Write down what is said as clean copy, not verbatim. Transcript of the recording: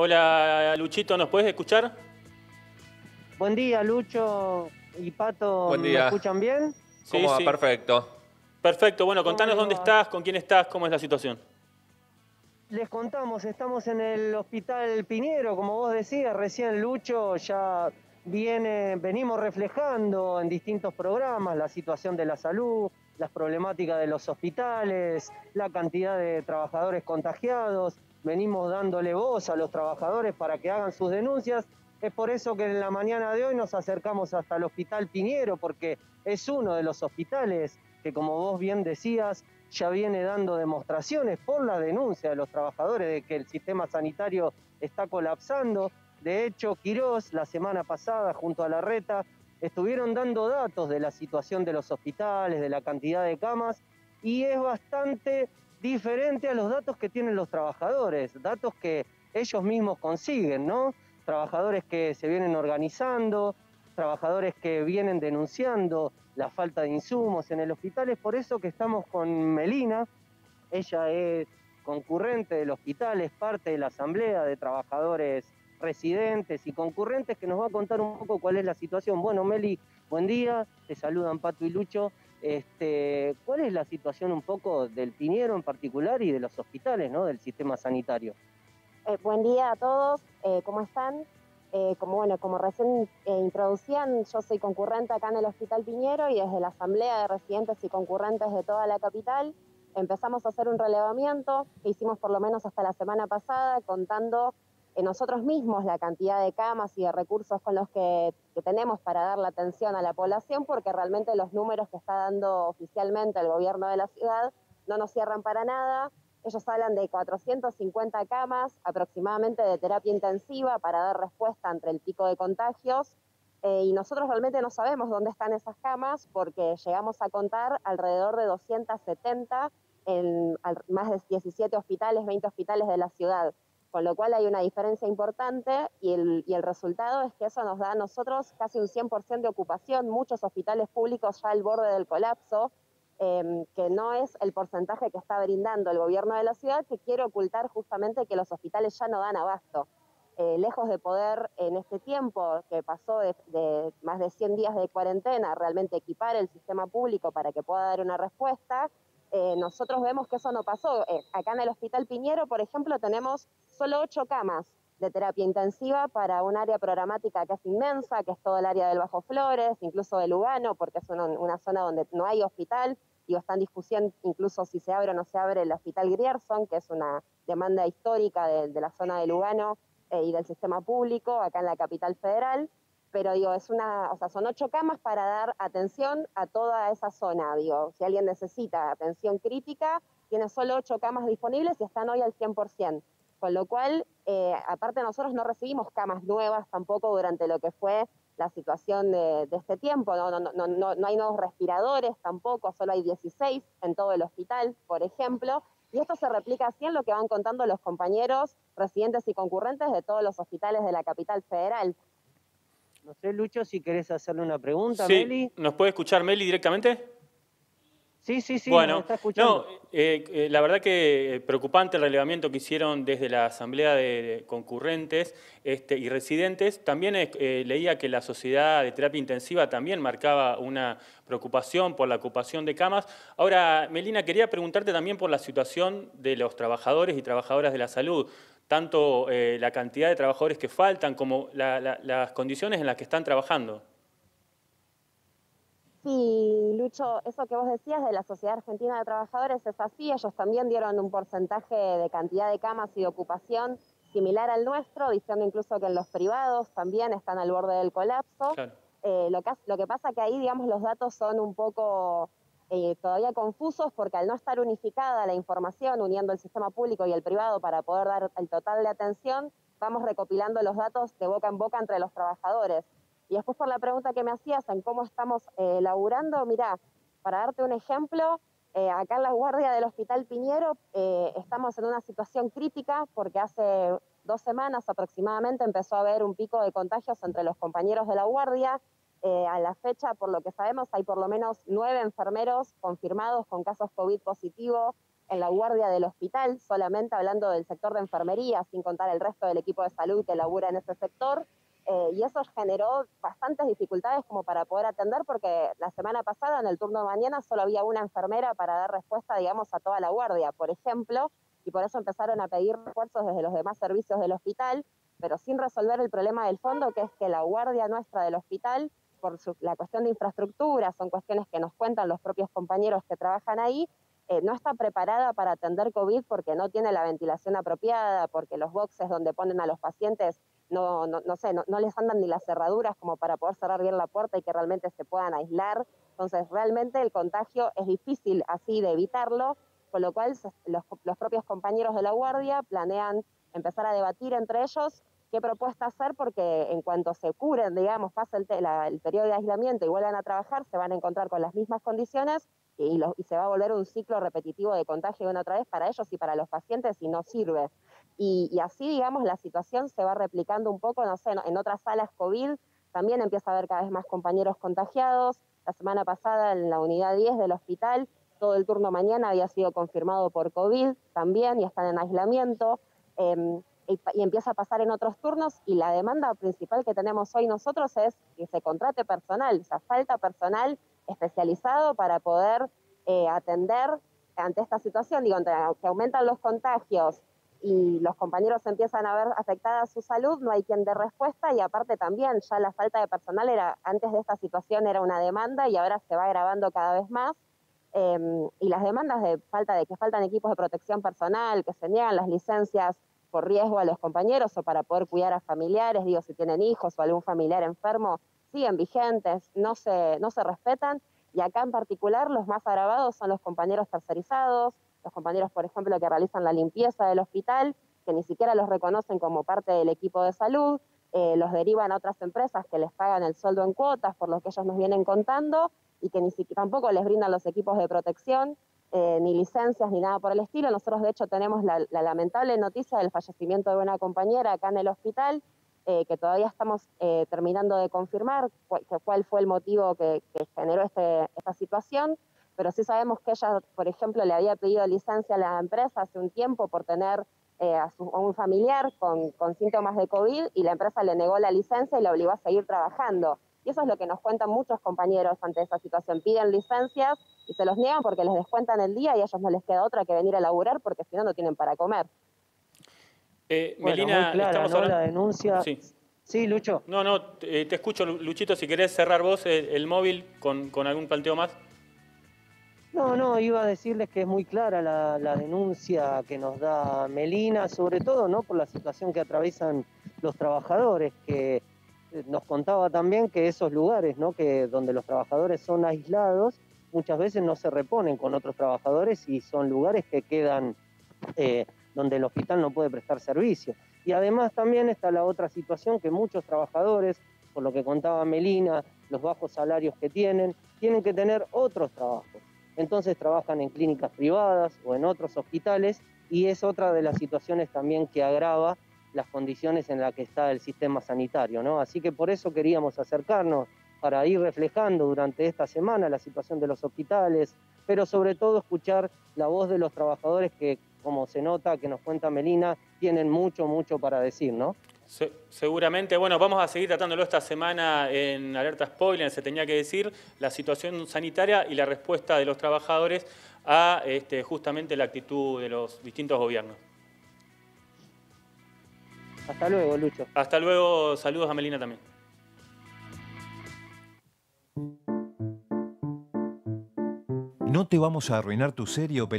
Hola Luchito, ¿nos puedes escuchar? Buen día, Lucho y Pato, Buen ¿me día. escuchan bien? Sí, ¿Cómo va? sí. Perfecto. Perfecto, bueno, ¿Cómo contanos les dónde va? estás, con quién estás, cómo es la situación. Les contamos, estamos en el Hospital Piñero, como vos decías, recién Lucho ya venimos reflejando en distintos programas la situación de la salud, las problemáticas de los hospitales, la cantidad de trabajadores contagiados, venimos dándole voz a los trabajadores para que hagan sus denuncias. Es por eso que en la mañana de hoy nos acercamos hasta el Hospital Piñero, porque es uno de los hospitales que, como vos bien decías, ya viene dando demostraciones por la denuncia de los trabajadores de que el sistema sanitario está colapsando. De hecho, Quirós, la semana pasada, junto a Larreta, estuvieron dando datos de la situación de los hospitales, de la cantidad de camas, y es bastante diferente a los datos que tienen los trabajadores, datos que ellos mismos consiguen, ¿no? Trabajadores que se vienen organizando, trabajadores que vienen denunciando la falta de insumos en el hospital. Es por eso que estamos con Melina. Ella es concurrente del hospital, es parte de la asamblea de trabajadores residentes y concurrentes, que nos va a contar un poco cuál es la situación. Bueno, Meli, buen día, te saludan Pato y Lucho. ¿Cuál es la situación un poco del Piñero en particular y de los hospitales, ¿no? Del sistema sanitario? Buen día a todos, ¿cómo están? Como recién introducían, yo soy concurrente acá en el Hospital Piñero y desde la Asamblea de Residentes y Concurrentes de toda la capital empezamos a hacer un relevamiento que hicimos por lo menos hasta la semana pasada, contando nosotros mismos la cantidad de camas y de recursos con los que tenemos para dar la atención a la población, porque realmente los números que está dando oficialmente el gobierno de la ciudad no nos cierran para nada. Ellos hablan de 450 camas aproximadamente de terapia intensiva para dar respuesta ante el pico de contagios, y nosotros realmente no sabemos dónde están esas camas porque llegamos a contar alrededor de 270 en más de 17 hospitales, 20 hospitales de la ciudad, con lo cual hay una diferencia importante y el resultado es que eso nos da a nosotros casi un 100% de ocupación, muchos hospitales públicos ya al borde del colapso, que no es el porcentaje que está brindando el gobierno de la ciudad, que quiere ocultar justamente que los hospitales ya no dan abasto. Lejos de poder en este tiempo que pasó de más de 100 días de cuarentena realmente equipar el sistema público para que pueda dar una respuesta, nosotros vemos que eso no pasó. Acá en el Hospital Piñero, por ejemplo, tenemos solo 8 camas de terapia intensiva para un área programática que es inmensa, que es todo el área del Bajo Flores, incluso de Lugano, porque es una zona donde no hay hospital. Está en discusión incluso si se abre o no se abre el Hospital Grierson, que es una demanda histórica de la zona de Lugano y del sistema público acá en la capital federal. Pero son 8 camas para dar atención a toda esa zona. Si alguien necesita atención crítica, tiene solo 8 camas disponibles y están hoy al 100%. Con lo cual, aparte nosotros no recibimos camas nuevas tampoco durante lo que fue la situación de este tiempo. No hay nuevos respiradores tampoco, solo hay 16 en todo el hospital, por ejemplo. Y esto se replica así en lo que van contando los compañeros residentes y concurrentes de todos los hospitales de la capital federal. No sé, Lucho, si querés hacerle una pregunta, Sí, Meli. ¿nos puede escuchar Meli directamente? Sí, sí, sí, nos Bueno, está escuchando. no, la verdad que preocupante el relevamiento que hicieron desde la Asamblea de Concurrentes y Residentes. También leía que la Sociedad de Terapia Intensiva también marcaba una preocupación por la ocupación de camas. Ahora, Melina, quería preguntarte también por la situación de los trabajadores y trabajadoras de la salud, tanto la cantidad de trabajadores que faltan como las condiciones en las que están trabajando. Sí, Lucho, eso que vos decías de la Sociedad Argentina de Trabajadores es así. Ellos también dieron un porcentaje de cantidad de camas y de ocupación similar al nuestro, diciendo incluso que en los privados también están al borde del colapso. Claro. Lo que pasa que ahí, digamos, los datos son un poco todavía confusos porque al no estar unificada la información, uniendo el sistema público y el privado para poder dar el total de atención, vamos recopilando los datos de boca en boca entre los trabajadores. Y después por la pregunta que me hacías en cómo estamos laburando, mirá, para darte un ejemplo, acá en la guardia del Hospital Piñero estamos en una situación crítica porque hace 2 semanas aproximadamente empezó a haber un pico de contagios entre los compañeros de la guardia. A la fecha, por lo que sabemos, hay por lo menos 9 enfermeros confirmados con casos COVID positivos en la guardia del hospital, solamente hablando del sector de enfermería, sin contar el resto del equipo de salud que labura en ese sector. Y eso generó bastantes dificultades como para poder atender, porque la semana pasada en el turno de mañana solo había una enfermera para dar respuesta, digamos, a toda la guardia, por ejemplo, y por eso empezaron a pedir refuerzos desde los demás servicios del hospital, pero sin resolver el problema del fondo, que es que la guardia nuestra del hospital, por la cuestión de infraestructura, son cuestiones que nos cuentan los propios compañeros que trabajan ahí, no está preparada para atender COVID porque no tiene la ventilación apropiada, porque los boxes donde ponen a los pacientes no les andan ni las cerraduras como para poder cerrar bien la puerta y que realmente se puedan aislar. Entonces, realmente el contagio es difícil así de evitarlo, con lo cual los propios compañeros de la guardia planean empezar a debatir entre ellos qué propuesta hacer, porque en cuanto se curen, digamos, pase el periodo de aislamiento y vuelvan a trabajar, se van a encontrar con las mismas condiciones y se va a volver un ciclo repetitivo de contagio una otra vez para ellos y para los pacientes, y no sirve. Y así, digamos, la situación se va replicando un poco, no sé, en otras salas COVID también empieza a haber cada vez más compañeros contagiados. La semana pasada en la unidad 10 del hospital, todo el turno mañana había sido confirmado por COVID también y están en aislamiento. Y empieza a pasar en otros turnos, y la demanda principal que tenemos hoy nosotros es que se contrate personal, o sea, falta personal especializado para poder atender ante esta situación. Digo, que aumentan los contagios y los compañeros empiezan a ver afectada su salud, no hay quien dé respuesta, y aparte también ya la falta de personal antes de esta situación era una demanda y ahora se va agravando cada vez más. Y las demandas de que faltan equipos de protección personal, que se niegan las licencias por riesgo a los compañeros o para poder cuidar a familiares, digo, si tienen hijos o algún familiar enfermo, siguen vigentes, no se respetan. Y acá en particular los más agravados son los compañeros tercerizados, los compañeros, por ejemplo, que realizan la limpieza del hospital, que ni siquiera los reconocen como parte del equipo de salud, los derivan a otras empresas que les pagan el sueldo en cuotas, por lo que ellos nos vienen contando, y que tampoco les brindan los equipos de protección, ni licencias, ni nada por el estilo. Nosotros, de hecho, tenemos la lamentable noticia del fallecimiento de una compañera acá en el hospital, que todavía estamos terminando de confirmar cuál fue el motivo que generó esta situación, pero sí sabemos que ella, por ejemplo, le había pedido licencia a la empresa hace un tiempo por tener a un familiar con síntomas de COVID, y la empresa le negó la licencia y la obligó a seguir trabajando. Y eso es lo que nos cuentan muchos compañeros ante esa situación. Piden licencias y se los niegan porque les descuentan el día y a ellos no les queda otra que venir a laburar, porque si no, no tienen para comer. Bueno, Melina, muy clara, estamos ¿no? hablando... La denuncia. Sí. Sí, Lucho. No, te escucho, Luchito, si querés cerrar vos el móvil con algún planteo más. No, iba a decirles que es muy clara la denuncia que nos da Melina, sobre todo, ¿no?, por la situación que atraviesan los trabajadores, que nos contaba también que esos lugares, ¿no?, que donde los trabajadores son aislados, muchas veces no se reponen con otros trabajadores y son lugares que quedan donde el hospital no puede prestar servicio. Y además también está la otra situación, que muchos trabajadores, por lo que contaba Melina, los bajos salarios que tienen que tener otros trabajos. Entonces trabajan en clínicas privadas o en otros hospitales, y es otra de las situaciones también que agrava las condiciones en las que está el sistema sanitario, ¿no? Así que por eso queríamos acercarnos, para ir reflejando durante esta semana la situación de los hospitales, pero sobre todo escuchar la voz de los trabajadores que, como se nota, que nos cuenta Melina, tienen mucho para decir, ¿no? Seguramente. Bueno, vamos a seguir tratándolo esta semana en Alerta Spoiler, se tenía que decir, la situación sanitaria y la respuesta de los trabajadores a justamente la actitud de los distintos gobiernos. Hasta luego, Lucho. Hasta luego, saludos a Melina también. No te vamos a arruinar tu serie o película.